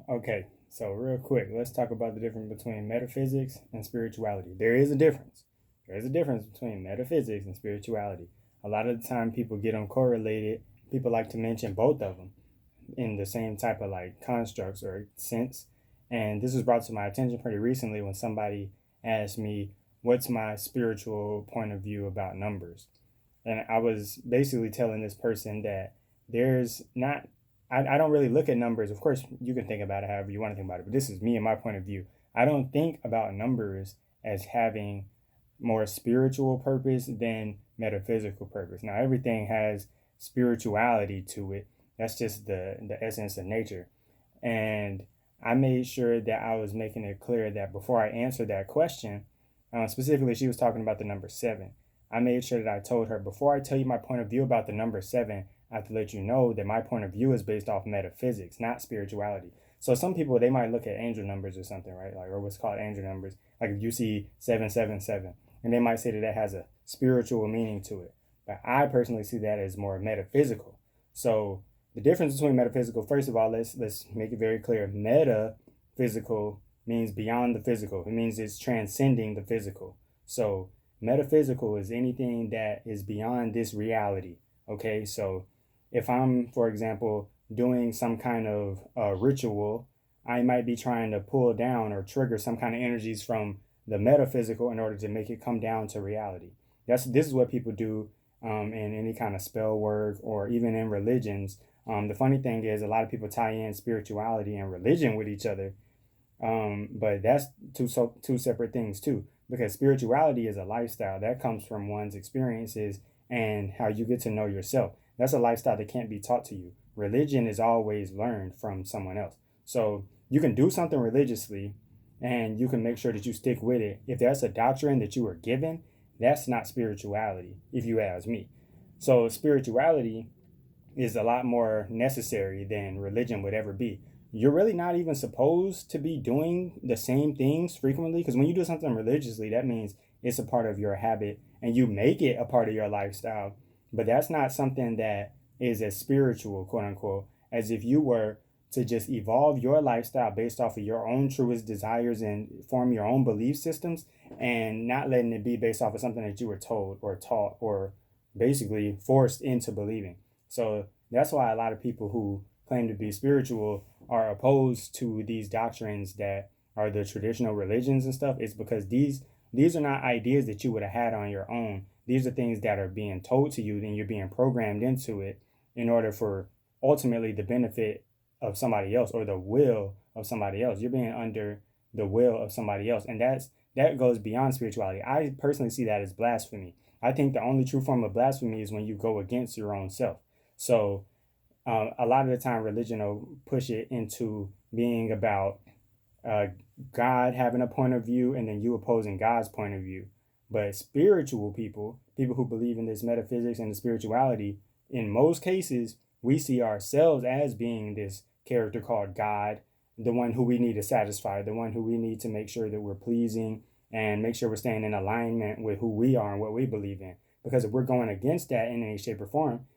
Okay, so real quick, let's talk about the difference between metaphysics and spirituality. There is a difference. There is a difference between metaphysics and spirituality. A lot of the time, people get them correlated. People like to mention both of them in the same type of like constructs or sense. And this was brought to my attention pretty recently when somebody asked me, "What's my spiritual point of view about numbers?" And I was basically telling this person that there's not, I don't really look at numbers. Of course, you can think about it however you want to think about it, but this is me and my point of view. I don't think about numbers as having more spiritual purpose than metaphysical purpose. Now, everything has spirituality to it. That's just the essence of nature. And I made sure that I was making it clear that before I answered that question, specifically, she was talking about the number seven. I made sure that I told her, before I tell you my point of view about the number seven, I have to let you know that my point of view is based off metaphysics, not spirituality. So some people, they might look at angel numbers or something, right? Like, or what's called angel numbers. Like if you see 777, and they might say that that has a spiritual meaning to it. But I personally see that as more metaphysical. So the difference between metaphysical, first of all, let's make it very clear. Metaphysical means beyond the physical. It means it's transcending the physical. So metaphysical is anything that is beyond this reality. Okay, so if I'm, for example, doing some kind of ritual, I might be trying to pull down or trigger some kind of energies from the metaphysical in order to make it come down to reality. This is what people do in any kind of spell work or even in religions. The funny thing is, a lot of people tie in spirituality and religion with each other, but that's two separate things too. Because spirituality is a lifestyle that comes from one's experiences and how you get to know yourself. That's a lifestyle that can't be taught to you. Religion is always learned from someone else. So you can do something religiously and you can make sure that you stick with it. If that's a doctrine that you were given, that's not spirituality, if you ask me. So spirituality is a lot more necessary than religion would ever be. You're really not even supposed to be doing the same things frequently, because when you do something religiously, that means it's a part of your habit and you make it a part of your lifestyle. But that's not something that is as spiritual, quote unquote, as if you were to just evolve your lifestyle based off of your own truest desires and form your own belief systems, and not letting it be based off of something that you were told or taught or basically forced into believing. So that's why a lot of people who claim to be spiritual are opposed to these doctrines that are the traditional religions and stuff. Is because these are not ideas that you would have had on your own. These are things that are being told to you, and you're being programmed into it in order for ultimately the benefit of somebody else or the will of somebody else. You're being under the will of somebody else, and that goes beyond spirituality. I personally see that as blasphemy. I think the only true form of blasphemy is when you go against your own self. So a lot of the time religion will push it into being about God having a point of view and then you opposing God's point of view. But spiritual people, people who believe in this metaphysics and the spirituality, in most cases, we see ourselves as being this character called God, the one who we need to satisfy, the one who we need to make sure that we're pleasing and make sure we're staying in alignment with who we are and what we believe in. Because if we're going against that in any shape or form,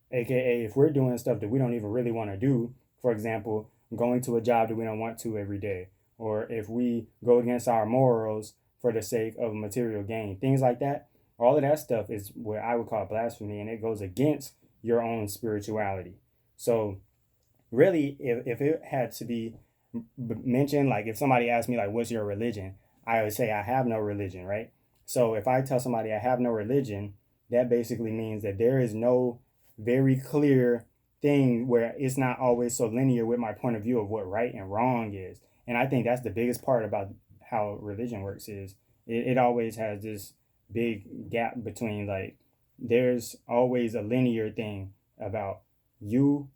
aka if we're doing stuff that we don't even really want to do, for example, going to a job that we don't want to every day, or if we go against our morals for the sake of material gain, things like that, all of that stuff is what I would call blasphemy, and it goes against your own spirituality. So really, if it had to be mentioned, like if somebody asked me like, what's your religion, I would say I have no religion, right? So if I tell somebody I have no religion, that basically means that there is no very clear thing where it's not always so linear with my point of view of what right and wrong is. And I think that's the biggest part about how religion works is it always has this big gap between, like, there's always a linear thing about you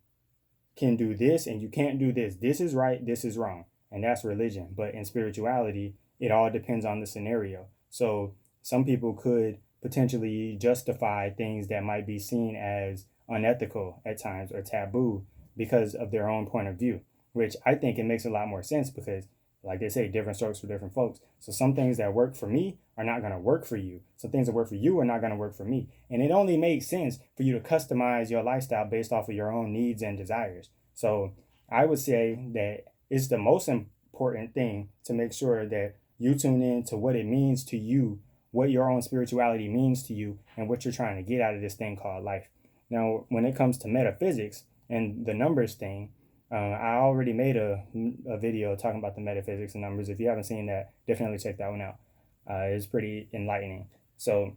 can do this and you can't do this. This is right, this is wrong. And that's religion. But in spirituality, it all depends on the scenario. So some people could potentially justify things that might be seen as unethical at times or taboo because of their own point of view, which I think it makes a lot more sense because, like they say, different strokes for different folks. So some things that work for me are not going to work for you. Some things that work for you are not going to work for me. And it only makes sense for you to customize your lifestyle based off of your own needs and desires. So I would say that it's the most important thing to make sure that you tune in to what it means to you, what your own spirituality means to you, and what you're trying to get out of this thing called life. Now, when it comes to metaphysics and the numbers thing, I already made a video talking about the metaphysics and numbers. If you haven't seen that, definitely check that one out. It's pretty enlightening. So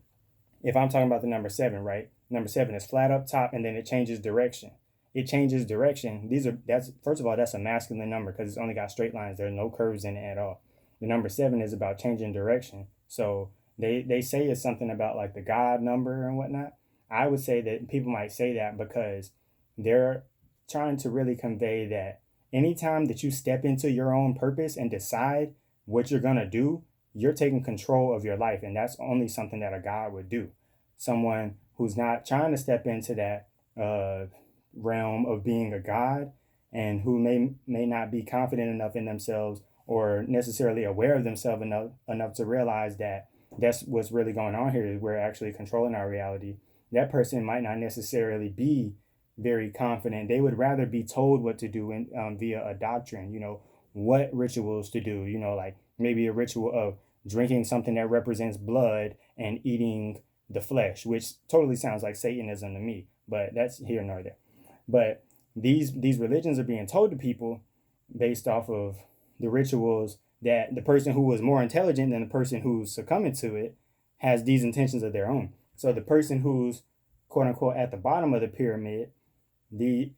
if I'm talking about the number 7, right? Number 7 is flat up top, and then it changes direction. It changes direction. That's first of all, that's a masculine number because it's only got straight lines. There's no curves in it at all. The number 7 is about changing direction. So they say it's something about like the God number and whatnot. I would say that people might say that because they're trying to really convey that anytime that you step into your own purpose and decide what you're gonna do, you're taking control of your life, and that's only something that a God would do. Someone who's not trying to step into that realm of being a God, and who may not be confident enough in themselves or necessarily aware of themselves enough to realize that that's what's really going on here, is we're actually controlling our reality. That person might not necessarily be very confident. They would rather be told what to do via a doctrine, what rituals to do, like maybe a ritual of drinking something that represents blood and eating the flesh, which totally sounds like Satanism to me, but that's here nor there. But these religions are being told to people based off of the rituals that the person who was more intelligent than the person who's succumbing to it has these intentions of their own. So the person who's quote unquote at the bottom of the pyramid, the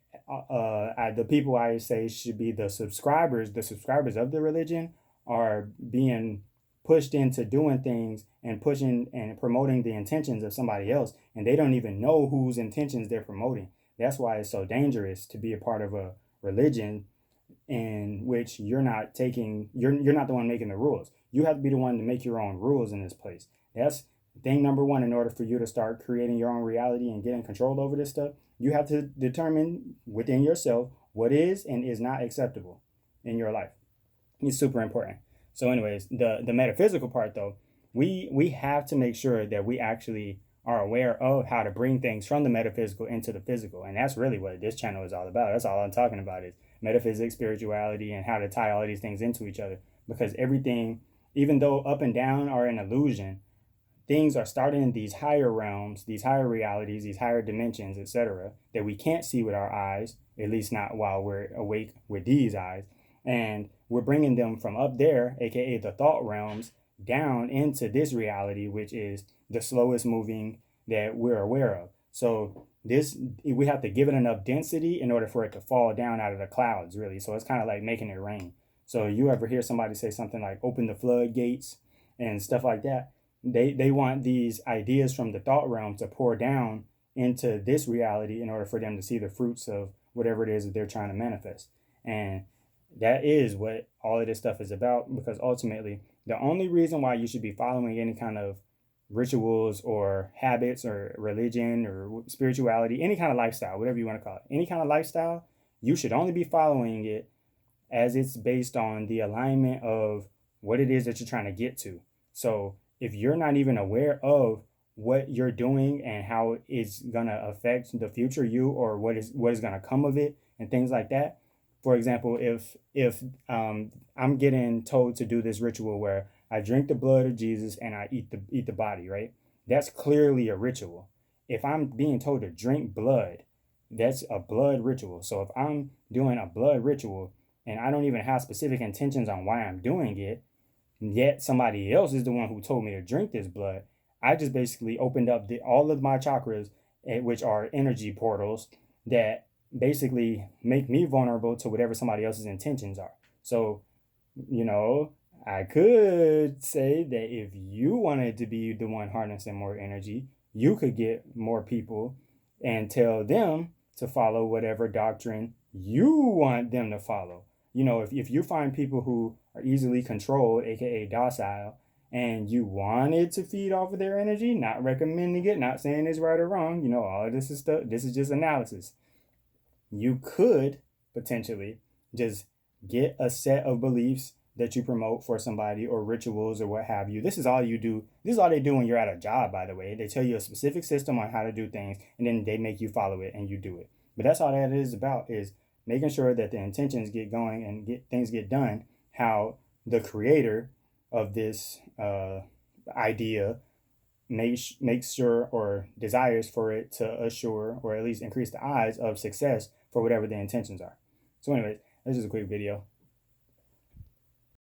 people I say should be the subscribers of the religion, are being pushed into doing things and pushing and promoting the intentions of somebody else, and they don't even know whose intentions they're promoting. That's why it's so dangerous to be a part of a religion in which you're not the one making the rules. You have to be the one to make your own rules in this place. That's thing number one. In order for you to start creating your own reality and getting control over this stuff, you have to determine within yourself what is and is not acceptable in your life. It's super important. So anyways, the metaphysical part though, we have to make sure that we actually are aware of how to bring things from the metaphysical into the physical. And that's really what this channel is all about. That's all I'm talking about, is metaphysics, spirituality, and how to tie all these things into each other. Because everything, even though up and down are an illusion, things are starting in these higher realms, these higher realities, these higher dimensions, etc., that we can't see with our eyes, at least not while we're awake with these eyes. And we're bringing them from up there, aka the thought realms, down into this reality, which is the slowest moving that we're aware of. So we have to give it enough density in order for it to fall down out of the clouds, really. So it's kind of like making it rain. So you ever hear somebody say something like open the floodgates and stuff like that? They want these ideas from the thought realm to pour down into this reality in order for them to see the fruits of whatever it is that they're trying to manifest. And that is what all of this stuff is about, because ultimately the only reason why you should be following any kind of rituals or habits or religion or spirituality, any kind of lifestyle, whatever you want to call it, any kind of lifestyle, you should only be following it as it's based on the alignment of what it is that you're trying to get to. So if you're not even aware of what you're doing and how it's gonna affect the future you, or what is gonna come of it and things like that. For example, if I'm getting told to do this ritual where I drink the blood of Jesus and I eat the body, right? That's clearly a ritual. If I'm being told to drink blood, that's a blood ritual. So if I'm doing a blood ritual and I don't even have specific intentions on why I'm doing it, yet somebody else is the one who told me to drink this blood, I just basically opened up all of my chakras, which are energy portals that basically make me vulnerable to whatever somebody else's intentions are. So, I could say that if you wanted to be the one harnessing more energy, you could get more people and tell them to follow whatever doctrine you want them to follow. If you find people who are easily controlled, aka docile, and you wanted to feed off of their energy, not recommending it, not saying it's right or wrong, all of this is stuff, this is just analysis. You could potentially just get a set of beliefs that you promote for somebody, or rituals or what have you. This is all you do. This is all they do when you're at a job, by the way. They tell you a specific system on how to do things, and then they make you follow it and you do it. But that's all that is about, is making sure that the intentions get going and things get done how the creator of this idea makes sure or desires for it to assure or at least increase the odds of success for whatever the intentions are. So anyways, this is a quick video.